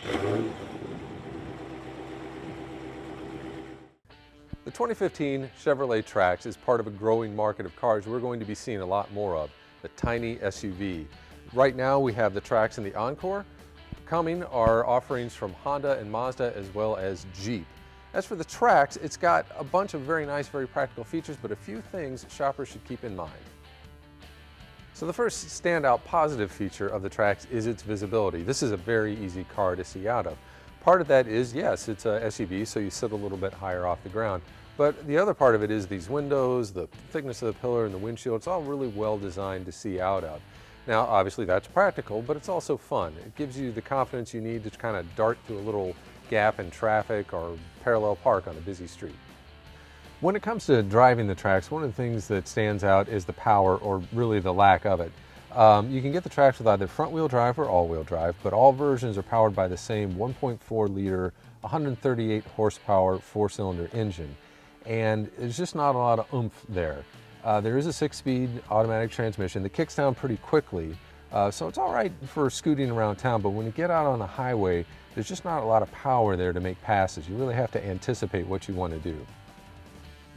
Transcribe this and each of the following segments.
The 2015 Chevrolet Trax is part of a growing market of cars we're going to be seeing a lot more of, the tiny SUV. Right now we have the Trax and the Encore. Coming are offerings from Honda and Mazda as well as Jeep. As for the Trax, it's got a bunch of very nice, very practical features, but a few things shoppers should keep in mind. So the first standout positive feature of the Trax is its visibility. This is a very easy car to see out of. Part of that is, yes, it's a SUV, so you sit a little bit higher off the ground. But the other part of it is these windows, the thickness of the pillar and the windshield. It's all really well designed to see out of. Now, obviously that's practical, but it's also fun. It gives you the confidence you need to kind of dart through a little gap in traffic or parallel park on a busy street. When it comes to driving the Trax, one of the things that stands out is the power, or really the lack of it. You can get the Trax with either front-wheel drive or all-wheel drive, but all versions are powered by the same 1.4-liter, 138 horsepower, four-cylinder engine. And there's just not a lot of oomph there. There is a 6-speed automatic transmission that kicks down pretty quickly, so it's all right for scooting around town, but when you get out on the highway, there's just not a lot of power there to make passes. You really have to anticipate what you want to do.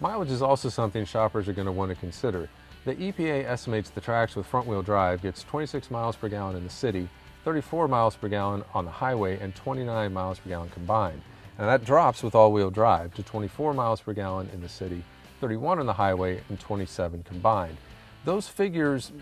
Mileage is also something shoppers are going to want to consider. The EPA estimates the Trax with front-wheel drive gets 26 miles per gallon in the city, 34 miles per gallon on the highway, and 29 miles per gallon combined. And that drops with all-wheel drive to 24 miles per gallon in the city, 31 on the highway, and 27 combined. Those figures,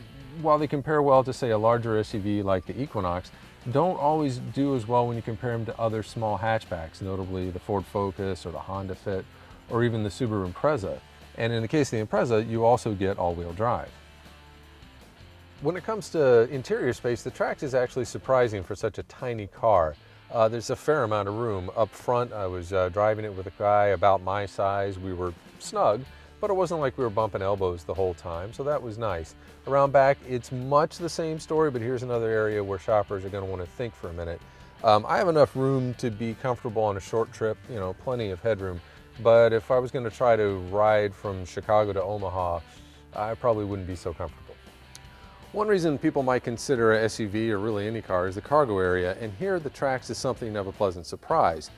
while they compare well to, say, a larger SUV like the Equinox, don't always do as well when you compare them to other small hatchbacks, notably the Ford Focus or the Honda Fit or even the Subaru Impreza. And in the case of the Impreza, you also get all-wheel drive. When it comes to interior space, the Trax is actually surprising for such a tiny car. There's a fair amount of room. Up front, I was driving it with a guy about my size. We were snug, but it wasn't like we were bumping elbows the whole time, so that was nice. Around back, it's much the same story, but here's another area where shoppers are going to want to think for a minute. I have enough room to be comfortable on a short trip, plenty of headroom, but if I was going to try to ride from Chicago to Omaha, I probably wouldn't be so comfortable. One reason people might consider a SUV or really any car is the cargo area, and here the Trax is something of a pleasant surprise.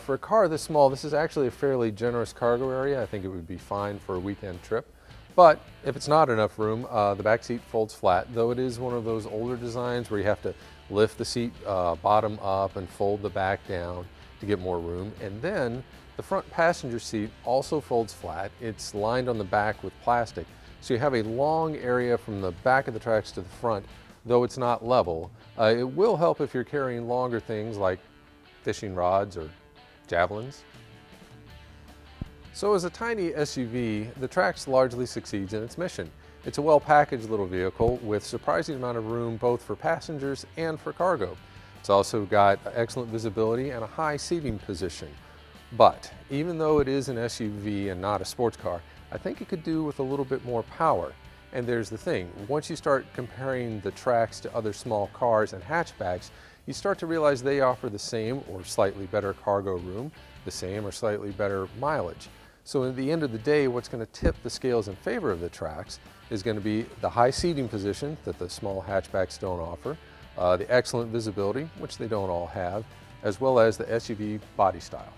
For a car this small, this is actually a fairly generous cargo area. I think it would be fine for a weekend trip. But if it's not enough room, the back seat folds flat, though it is one of those older designs where you have to lift the seat bottom up and fold the back down to get more room. And then the front passenger seat also folds flat. It's lined on the back with plastic. So you have a long area from the back of the Trax to the front, though it's not level. It will help if you're carrying longer things like fishing rods or javelins. So as a tiny SUV, the Trax largely succeeds in its mission. It's a well-packaged little vehicle with surprising amount of room both for passengers and for cargo. It's also got excellent visibility and a high seating position. But even though it is an SUV and not a sports car, I think it could do with a little bit more power. And there's the thing, once you start comparing the Trax to other small cars and hatchbacks, you start to realize they offer the same or slightly better cargo room, the same or slightly better mileage. So at the end of the day, what's going to tip the scales in favor of the Trax is going to be the high seating position that the small hatchbacks don't offer, the excellent visibility, which they don't all have, as well as the SUV body style.